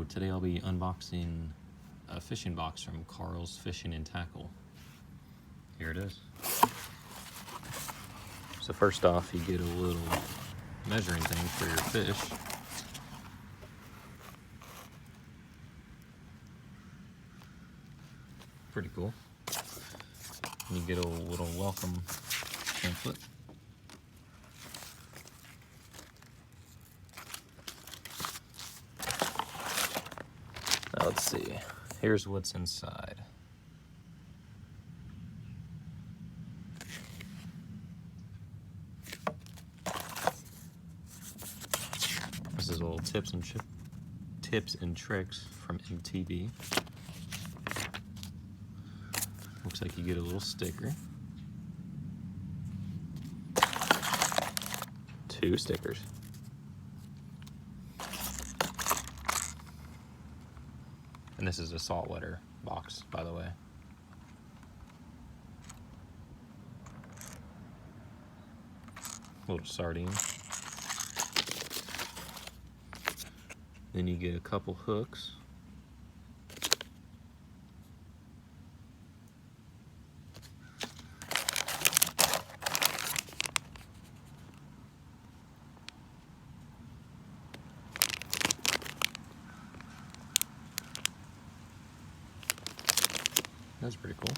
So today I'll be unboxing a fishing box from Karl's Fishing and Tackle. Here it is. So first off, you get a little measuring thing for your fish. Pretty cool. And you get a little welcome pamphlet. Now let's see. Here's what's inside. This is a little tips and tricks from MTV. Looks like you get a little sticker. 2 stickers. And this is a saltwater box, by the way. Little sardine. Then you get a couple hooks. That's pretty cool.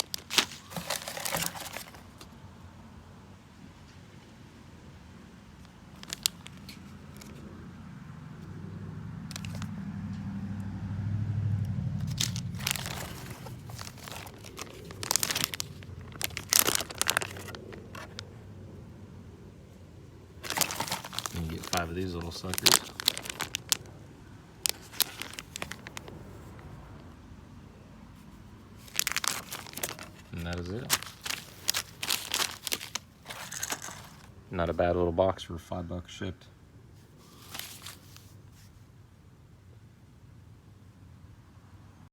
And you get 5 of these little suckers. And that is it. Not a bad little box for $5 shipped.